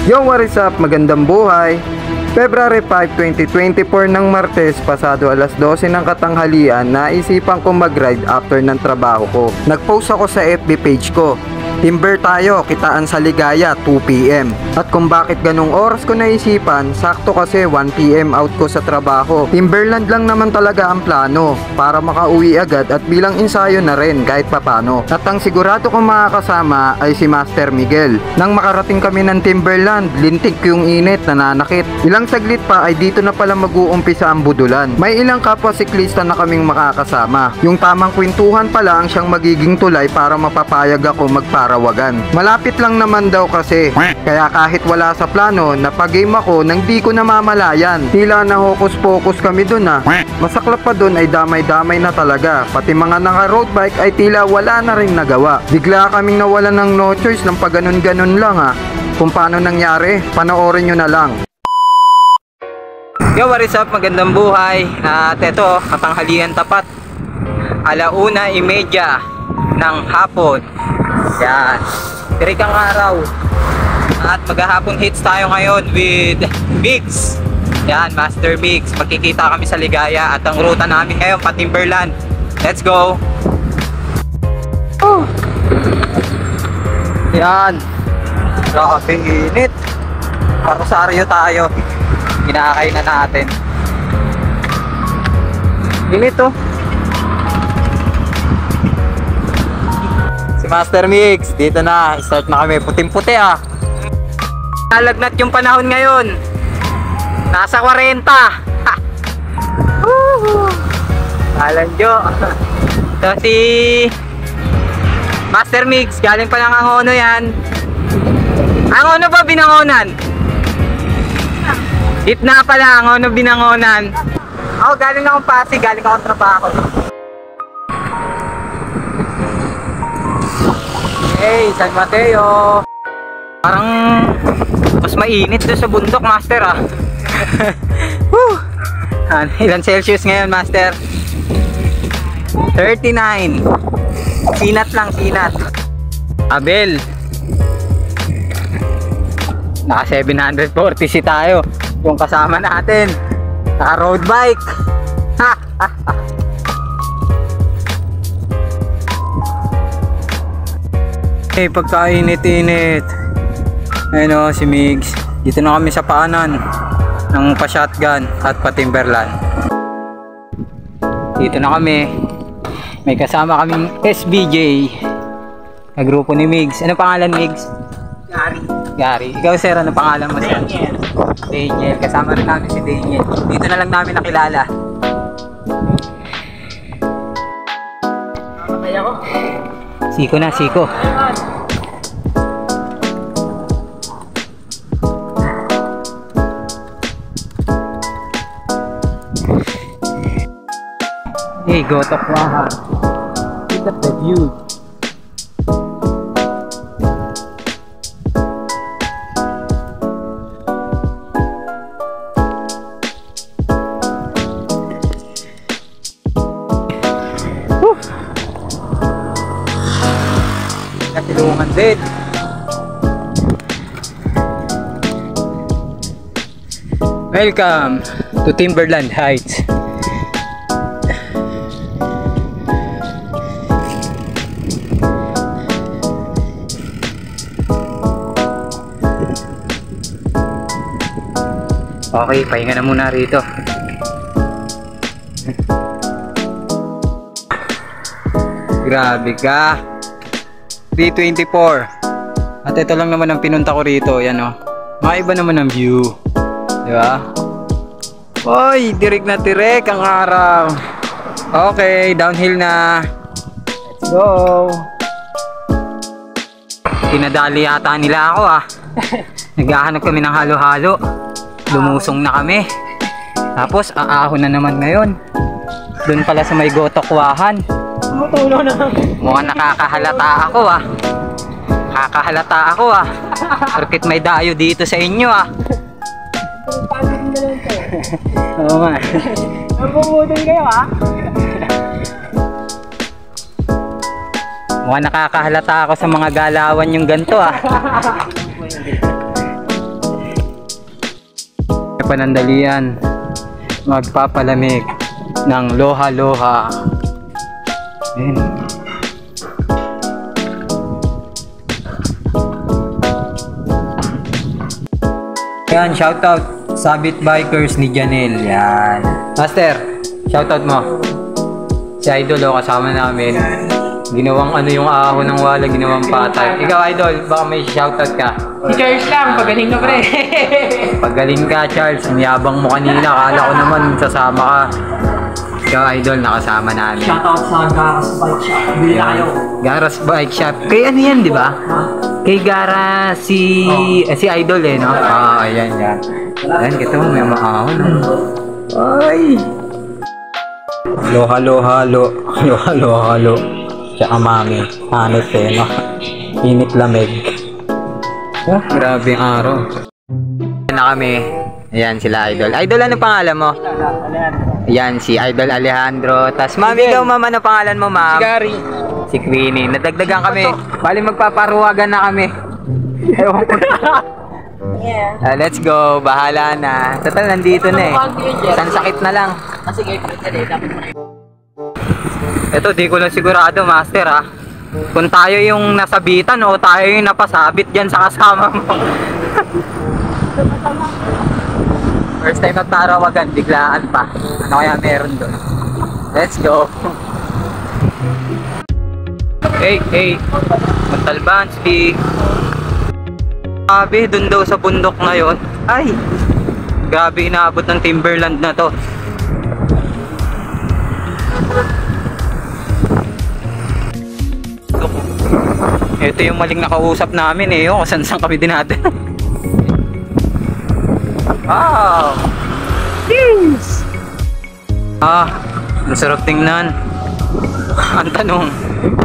Yo, what is up? Magandang buhay! February 5, 2024 ng Martes, pasado alas 12 ng katanghalian, naisipan ko mag-ride after ng trabaho ko. Nag-post ako sa FB page ko. Timber tayo, kitaan sa Ligaya, 2 PM. At kung bakit ganong oras ko naisipan, sakto kasi 1 PM out ko sa trabaho. Timberland lang naman talaga ang plano, para makauwi agad at bilang ensayo na rin kahit papano. At ang sigurado kong makakasama ay si Master Miguel. Nang makarating kami ng Timberland, lintik yung init, nananakit. Ilang saglit pa ay dito na pala mag-uumpisa ang budulan. May ilang kapwa siklista na kaming makakasama. Yung tamang kwentuhan pala ang siyang magiging tulay para mapapayag ako magparawagan. Malapit lang naman daw kasi, kaya kahit wala sa plano, napag-game ako nang di ko namamalayan. Tila na hokus-pokus kami dun ah. Masaklap pa dun ay damay-damay na talaga. Pati mga naka-road bike ay tila wala na rin nagawa. Bigla kaming nawalan ng no choice ng pag-ganon-ganon lang ah. Kung paano nangyari, panoorin nyo na lang. Yo, what is up? Magandang buhay. At eto, katanghalian tapat, 1:30 ng hapon. Yan, tirik ang araw. At maghahapon hits tayo ngayon with Migs. Yan, Master Migs. Magkikita kami sa Ligaya at ang ruta namin ngayon pa Timberland. Let's go. Yan, grabe init. Parosaryo tayo. Kinakay na natin. Init oh. Si Master Mix, dito na. Start na kami. Puting-puti ah. Nalagnat yung panahon ngayon. Nasa 40. Alanjo. So si Master Mix, galing pa lang ang Angono yan. Angono ba binangonan? Gitna pala, Angono binangonan. Ako galing akong Pasig, galing akong trabaho. Hey, San Mateo. Parang mas mainit doon sa bundok, Master ah. Ilan Celsius ngayon, Master? 39. Sinat lang, sinat. Abel, naka 740 tayo. Yung kasama natin, naka road bike. Hey, pagkainit-init. Ayun o, si Migs. Dito na kami sa paanan ng pa-shotgun at pa-Timberland. Dito na kami. May kasama kaming SBJ na grupo ni Migs. Ano pangalan, Migs? Gary. Gary. Ikaw, sir, ano pangalan mo, sir? Daniel. Daniel. Kasama rin namin si Daniel. Dito na lang namin nakilala. Mamatay ako. Siko na, siko. Hey, Gotok Waha. Look at the view. Kasilungan din. Welcome to Timberland Heights. Okay, pahinga na muna rito. Grabe ka. 324. At ito lang naman ang pinunta ko rito. Yan o. Maiba naman ang view. Diba? Oy, direk na direk ang araw. Okay, downhill na. Let's go. Pinadali yata nila ako ah. Naghahanap kami ng halo-halo. Lumusong na kami. Tapos aahon na naman ngayon. Doon pala sa may Gotokwahan. Tumutulo na. Mukhang nakakahalata ako ah. Nakakahalata ako ah. Bakit may dayo dito sa inyo ah. Pagod na lang to. Oo nga. Nabumudol kayo ah. Mukhang nakakahalata ako sa mga galawan yung ganito ah. panandalian. Magpapalamig ng loha-loha. Ayan. Yan, shoutout Sabit Bikers ni Janelle. Yan. Master, shoutout mo. Si Idol, kasama namin. Ginawang ano yung ahon ng wala, ginawang patay. Ikaw, Idol, baka may shoutout ka. Si Charles lang, pagaling na pre. Pagaling ka, Charles. Ang yabang mo kanina. Akala ko naman sasama ka. Ikaw, Idol, nakasama namin. Shoutout sa Garas Bike Shop. Bili na kayo. Garas Bike Shop. Kay ano yan, di ba? Kay Gara si Idol no? Ayan, yan. Ayan, kito mo, may maahon. Ay! Loha-loha-lo. Loha-loha-lo. Tsaka mami. Hanit no? Init lamig. Oh, grabe ang araw. Ayan na kami. Ayan sila Idol. Idol, ano pangalan mo? Ayan, si Idol Alejandro. Tas mami, ikaw ma'am, ano pangalan mo ma'am? Si Gary. Si Queenie. Nadagdagan kami. Bali magpaparuwagan na kami. Ewan ko na. Yeah. Let's go. Bahala na. Total, nandito na eh. Isang sakit na lang. Sige, Ito, di ko lang sigurado, master ha. Kung tayo yung nasabitan o tayo yung napasabit dyan sa kasama mo. First time magparawagan, biglaan pa. Ano kaya meron doon? Let's go. Hey, Montalbanski. Grabe, dun daw sa bundok na yun. Ay, grabe, inaabot ng Timberland na to. Ito yung maling nakausap namin eh. Yung kasan-san kami din natin. Wow! Yes! Masarap tingnan. Ang tanong,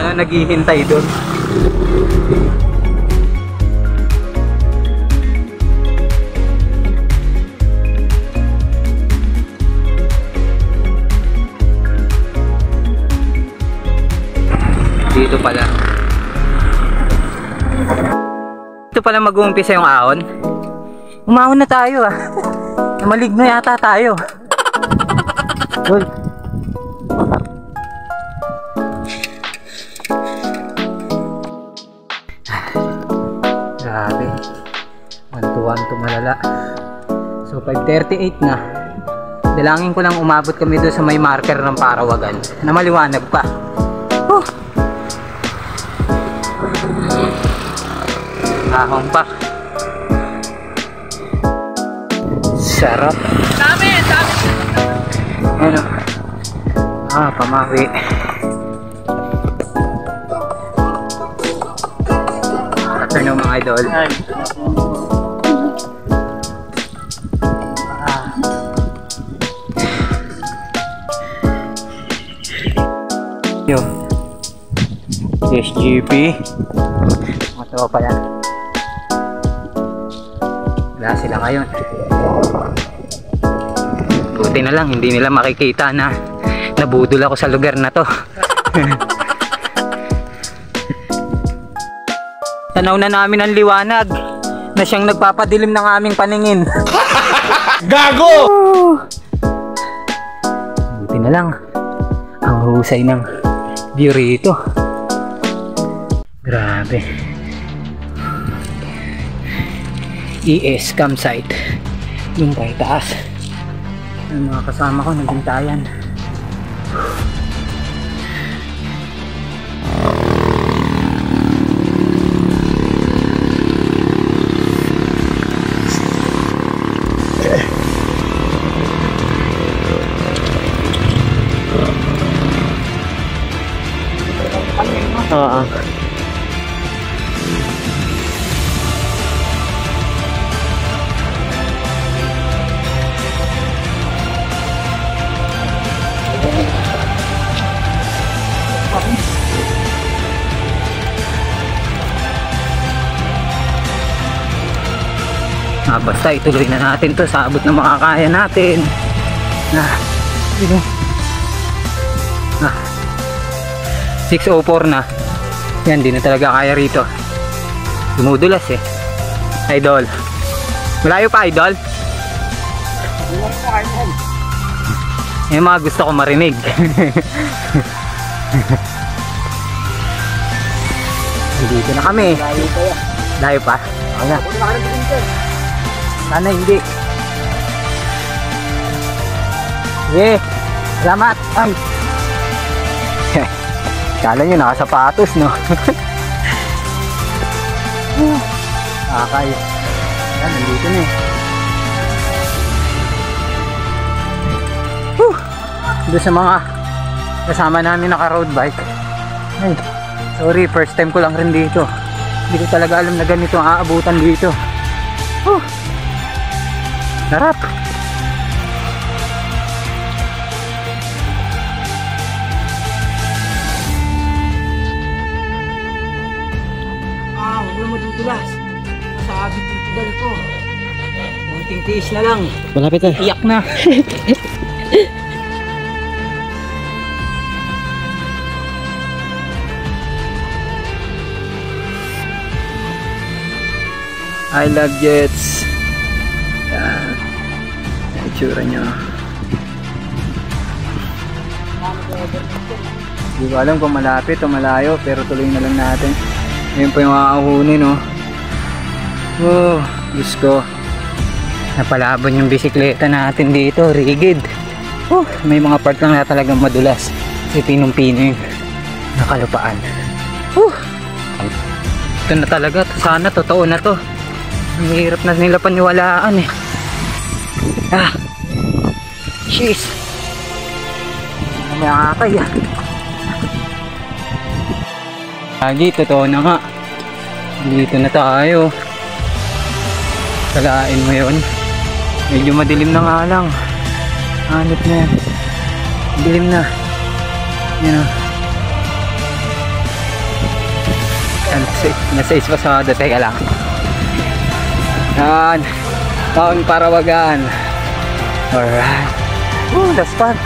ano naghihintay doon? Dito pala. Dito pala mag-uumpisa yung ahon. Umahon na tayo ah. Maligno yata tayo. Uy. Grabe. 1-2 malala. So 5:38 na. Dalangin ko lang umabot kami doon sa may marker ng Parawagan na maliwanag pa. Ahong pa. Sarap. Dami. Ano? Pamawi. Afternoon mga idol. Yo. SGP. Matawa pa yan. Wala sila ngayon. Buti na lang hindi nila makikita na nabudol ako sa lugar na to. Tanaw na namin ang liwanag na siyang nagpapadilim ng aming paningin. Gago! Buti na lang ang husay ng view rito. Grabe. ES campsite. Yung kay taas. Yung mga kasama ko nagbintayan. Basta ituloy na natin to sa abot ng makakaya natin. 6:04 na. Yan, di na talaga kaya rito. Dumudulas eh. Idol. Malayo pa, idol? Yung mga gusto ko marinig. Dito na kami. Layo pa. Wala. Sana hindi. Yeah. Salamat. Ay. Kala nyo nakasapatos, no? Akay. Yan, nandito na eh. Doon sa mga kasama namin naka-road bike. Ay, sorry, first time ko lang rin dito. Hindi ko talaga alam na ganito ang aabutan dito. Sarap. Huwag na madudulas. Masabit yung pedal ko. Munting tiis na lang. Malapit na. Iyak na. I love jets. Yan. Yung itsura nyo. Hindi ko alam kung malapit o malayo, pero tuloy na lang natin. Ngayon po yung makakahunin, no? Oh, Diyos ko. Napalabon yung bisikleta natin dito, rigid. May mga part lang na talagang madulas. Kasi pinong-pino yung nakalupaan. Ito na talaga, sana totoo na to. Ang hirap na nila paniwalaan eh. Jeez. May akakay ah. Lagi, totoo na nga. Dito na tayo. Salain mo yun. Medyo madilim na nga lang. Hanip na yan. Dilim na. Yan o. Nasa ispasado. Teka lang. Yan. Taon Parawagan. Alright. That's fun.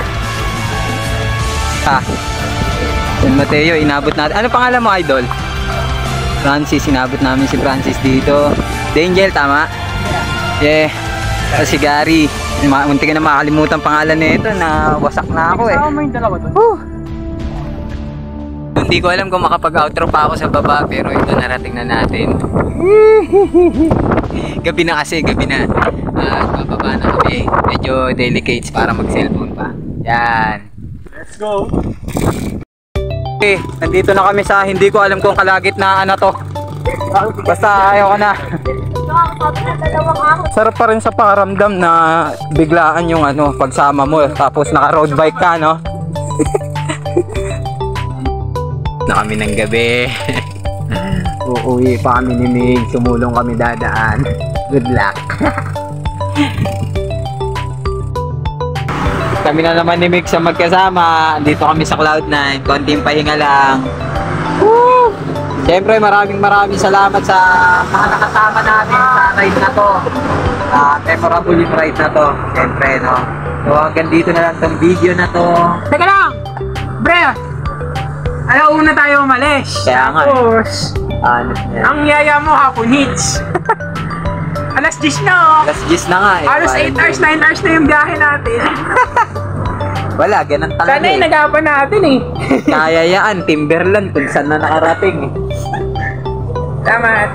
San Mateo, inabot natin. Ano pangalan mo, idol? Francis, inabot namin si Francis dito. Dangel, tama? Yeah. Si Gary. Munti ka na makalimutan pangalan nito na wasak na ako eh. Kasama mo yung dalawa doon? Hindi ko alam kung makapag-outro pa ako sa baba, pero ito narating na natin. Gabi na kasi, gabi na. Bababa na kami. Medyo delicates para mag-cellphone pa. Yan. Let's go! Okay, nandito na kami sa hindi ko alam kung kalagitnaan na to. Basta ayaw ko na. Sarap pa rin sa pakiramdam na biglaan yung ano, pagsama mo tapos naka road bike ka, no? Na kami ng gabi. Uuwi pa kami ni Mig, tumulong kami dadaan. Good luck. Kami na naman ni Mig sa magkasama. Dito kami sa Cloud9, konting pahinga lang. Woo! Siyempre maraming salamat sa mga nakasama namin sa ride na to. Memorable yung ride na to. Siyempre, no? So hanggang dito na lang tong video na to. Teka lang! Bre! Una tayo umalis. Kaya nga. Tapos, ang yaya mo hapon hits. Alas 10 na. Alas 10 na nga eh. Alas 8 hours, 9 hours na yung biyahe natin. Wala, ganun talaga. Sana yung nag-apan natin eh. Kaya yan, Timberland kung saan na nakarating eh. Tama.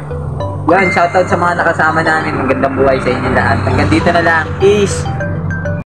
Yan, shoutout sa mga nakasama namin. Magandang buhay sa inyo lahat. Hanggang dito na lang. Peace!